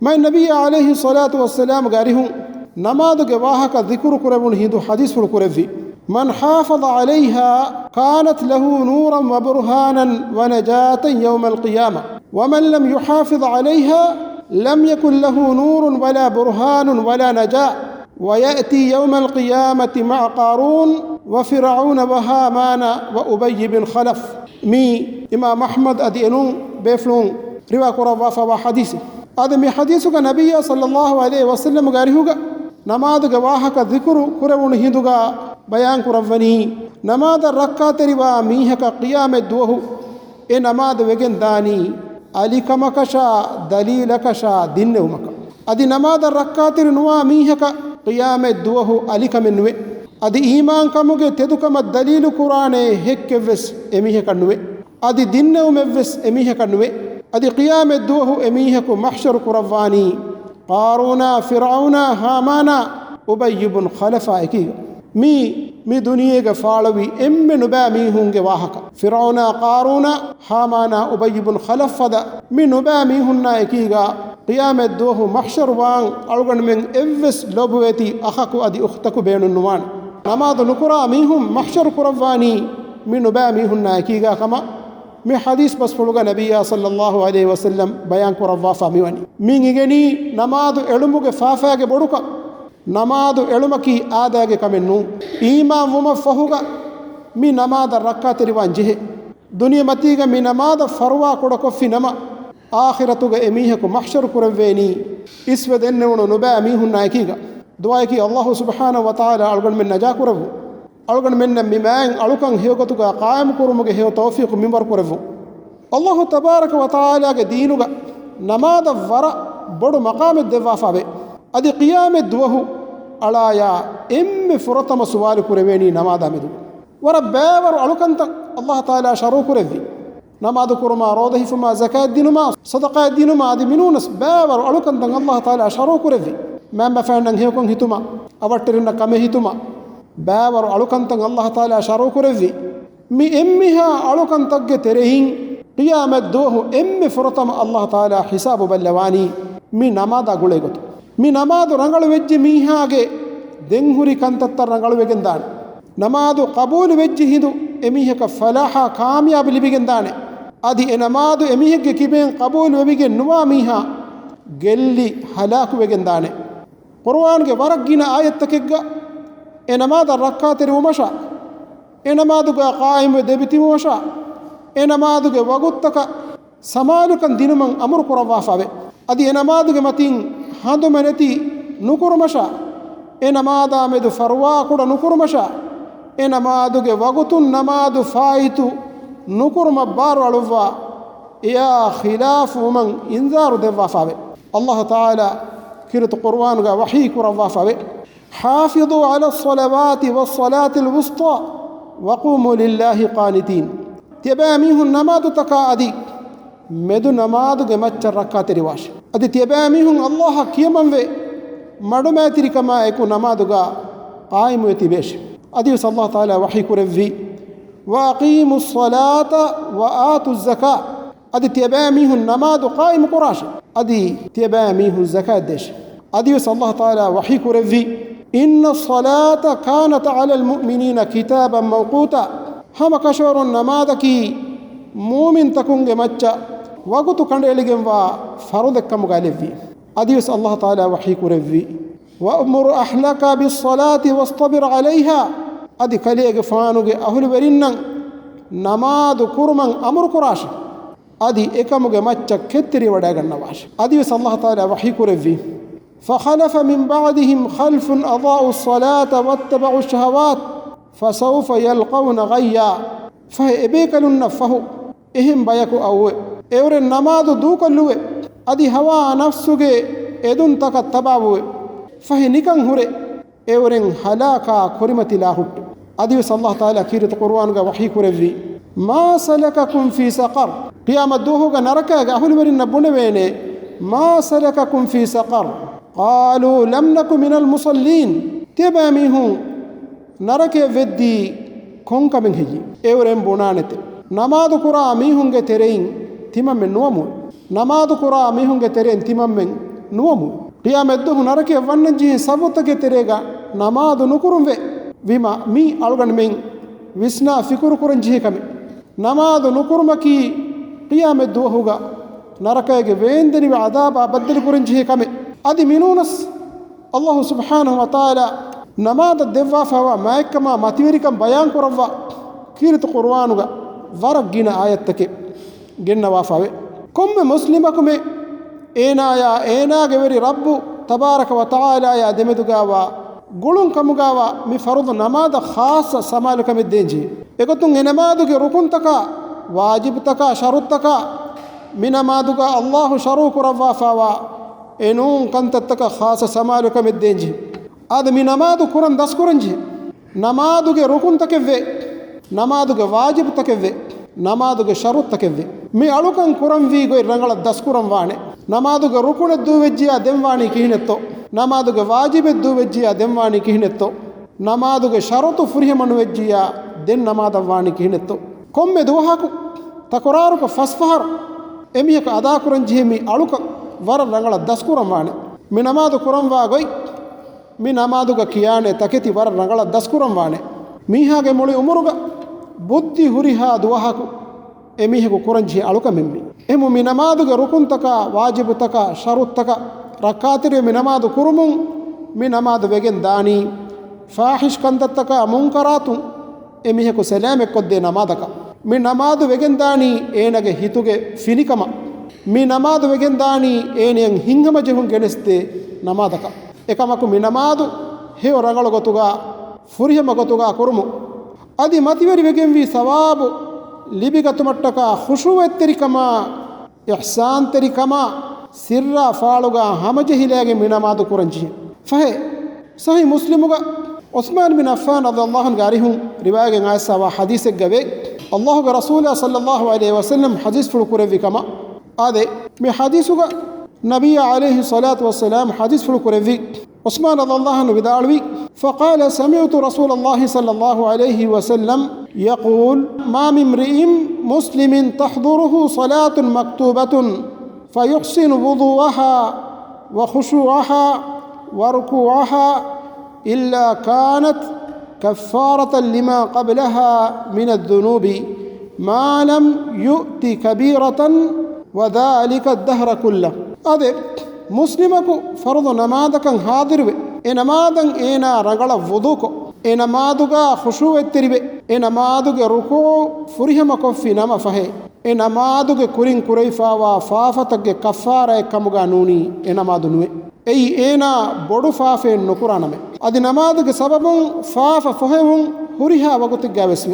ما النبي عليه الصلاة والسلام قارهم نماذ جواهك ذكر كربون هندو حديث الكربي من حافظ عليها كانت له نورا وبرهانا ونجاة يوم القيامة ومن لم يحافظ عليها لم يكن له نور ولا برهان ولا نجاة ويأتي يوم القيامة مع قارون وفرعون وهامان وأبي بن خلف مي إمام أحمد أدينون بيفلون روا كروا فوا حديثي هذا مي حديثك نبي صلى الله عليه وسلم قارهوك نماذ جواهك ذكر كربون هندوغا بيان كرفني نماذ الركعة روا ميهك قيام الدوه إن نماذ وجن داني علي كمكشا دليلكشا دينومك أدي نماذ الركعة روا ميهك قيام الدوه علي كمنوي أدي إيمان كموجة تدوكم الدليل قرآن هيك فيس أميه كنوي أدي دينوم فيس أميه كنوي أدي قيام الدوه أميه كمحشر كرفاني قارون فرعون هامان أبي بن خلف إكيد مي دنيا فالوي إم نبا مي هونج واهك فرعون قارون هامان أبي بن خلف فدا مي نبا مي هنا إكيد قيام الدوه محشر وان ألغن من إفس لبوتي أخاكو أدي أختكو بين النوان نماذ نكرا ميهم محشر كرفاني مي نبا مي هنا إكيد كما مي حديث بس فلوغا نبي صلى الله عليه وسلم بيان كرفافا ميواني مي نيغني نماذ علموغ فافاغ بڑوكا نماذ علمكي آداغ كمنو إيمان وما فهوغا مي نماذ ركعة روان جه دنيا متيغا مي نماذ فروا كوڑكو في نما آخرتوغ إميهكو محشر كرفيني اسود إنونو نبا ميهن نايكيغا دعايكي الله سبحانه وتعالى ألغن من نجا كرفو ألغن من ميمان ألغن هيوغتوغا قائم كرموغ هيو توفيق منبر كرفو الله تبارك وتعالى دينوغا نماذ ورا بڑو مقام الدفافة بي أدي قيام الدوه ألايا إم فرطم سوال كرفيني نماذ مدو وربابر ألغن الله تعالى شرو كرفي نماذ كرما روضه فما زكاة دينما صدقاء دينما أدي منونس بابر ألغن الله تعالى شرو كرفي ما فعلنا هيكون هتما أبترنا كم هتما بابر ألوكان تان الله تعالى شارو كرفي مي إمها ألوكان تج ترهين قيام الدوه إم فرطم الله تعالى حساب بلواني مي نماذا غوليغت مي نماذ رنگل وجه ميهاگه دنهوري كانتتر رنگل وگندان نماذ قبول وجه هندو إميهك فلاحا كامياب لبگندان أدي نماذ إميهك كيبين قبول وبگن نوا ميها گلي هلاك وگندان قرآن کے ورق گینا آیت تکگا انماد رکعات رومشا انماد کا قائم دبتی موشا انماد کے وقت تک سمالکن دینمن امر قرافا بے ادی انماد کے متین ہاندو منتی نکرمشا انماد آمد فروا کڑ نکرمشا انماد کے وقت نماد فائتو نکرم بار علوا یا خلاف من انذار دفافا بے اللہ تعالی كرت قرآن وحي كرافا حافظوا على الصلوات والصلاة الوسطى وقوموا لله قانتين تباميه النماذ تكادي مدو نماذ جمت ركعت رواش أدي تباميه الله كيمن في مدو ما تري كما يكون نماذ قائم يتبش أدي صلى الله تعالى وحي كرفي وأقيموا الصلاة وآتوا الزكاة أدي تباميه النماذ قائم قراش أدي تباميه الزكاة دش أدي صلى الله تعالى وحي كرفي إن الصلاة كانت على المؤمنين كتابا موقوتا هم كشور النماذج مؤمن تكون جمتشا وقت كان يلقين وفرضك مغالفي أدي صلى الله تعالى وحي كرفي وأمر أهلك بالصلاة واصطبر عليها أدي كليك فانوك أهل برينن نماذ كرمن أمر كراش أدي إكمغ مچا كتري وداغن نواش أدي صلى الله تعالى وحي كرفي فخلف من بعدهم خلف أضاعوا الصلاة واتبعوا الشهوات فسوف يلقون غيا فإبيك لنفه إهم بيكو أو إور النماذ دوك اللوه أدي هوا نفسك إدن تك التبابو فهنكن هوري إور هلاكا كرمة لاهوت أدي صلى الله تعالى كيرت قرآن وحي كرفي ما سلككم في سقر قيام الدوه نركا أهل برين نبونه ما سلككم في سقر قالوا لم نكن من المصلين تباميه نركا ودي كونك من هجي اورم بونانت نماذ قرآ ميهونغ ترين تمام من نومو نماذ قرآ ميهونغ ترين تمام من nuwamu qiyameddu narake wannji sabutage terega namaz nukurumve vima mi alugan men visna fikuru kuran jihe kame namaz nukurumaki qiyameddu huga narakege veendeni adaba baddal kuran jihe kame adi minunas Allah subhanahu wa ta'ala namaz devwa fawa maikama mativerikam bayan kurawwa kirit qur'anuga warak gina ayattake genna wafawe komme muslimakume eenaya eenage veri rabbu tabaraka wa ta'ala ya demedugawa gulun kamugawa mi farud namaz khas samalukame denji egotun enamaduge rukun taka wajib taka sharut taka mi namaduga Allah sharu kurawwa fawa enun kantattaka khas samalukame denji ad mi namadu kuran daskuranji namaduge rukun takeve namaduge wajib takeve namaduge sharut takeve mi alukan kuran vi goy rangala daskuran wane namaduge rukuneddu vejjiya demwani kihinetto namaduge wajibeddu vejjiya demwani kihinetto namaduge sharutu furihemanu vejjiya den namadawani kihinetto komme duhaku takoraruka fasfahar emiheka ada kuran jihmi aluka war rangala daskuran wane mi namadu kuran wa goy mi namaduga kiyane taketi war rangala daskuran wane mihage muli umuruga buddhi huriha duhaku emiheku kuranji aluka mimmi emu mi namaduge rukun taka wajib taka sharut taka rakatire mi namadu kurumun mi namadu vegen dani fahish kandattaka munkaratun emiheku salame kodde namadaka mi namadu vegen dani enage hituge finikama mi namadu vegen dani enen hingama jehun geneste namadaka ekamaku mi namadu heo rangalo gotuga furihama gotuga kurumu adi mativeri vegen vi sawabu libigatumattaka khushu etterikama ihsan terikama sirra faaluga hamajehilage mi namadu kuranji fahe sahih muslimuga Uthman bin Affan radhiyallahu anhu garihun riwayage ngaisa wa hadith gabe Allah ga rasul sallallahu alaihi wasallam hadith fulu kurevi kama ade mi hadithuga nabiy alayhi salatu wassalam hadith fulu kurevi Uthman radhiyallahu anhu bidalwi فقال سمعت رسول الله صلى الله عليه وسلم يقول ما من امرئ مسلم تحضره صلاة مكتوبة فيحسن وضوءها وخشوعها وركوعها إلا كانت كفارة لما قبلها من الذنوب ما لم يؤت كبيرة وذلك الدهر كله هذا مسلمك فرض نماذك حاضر enamadan ena rangala wuduko enamaduga khushu etteribe enamaduge ruku furihama koffi nama fahe enamaduge kurin kuraifawa faafatage kaffara ekamuga nuni enamadu nuwe ei ena bodu faafe nukuraname adi namaduge sababun faafa fohewun huriha wagutu gaveswe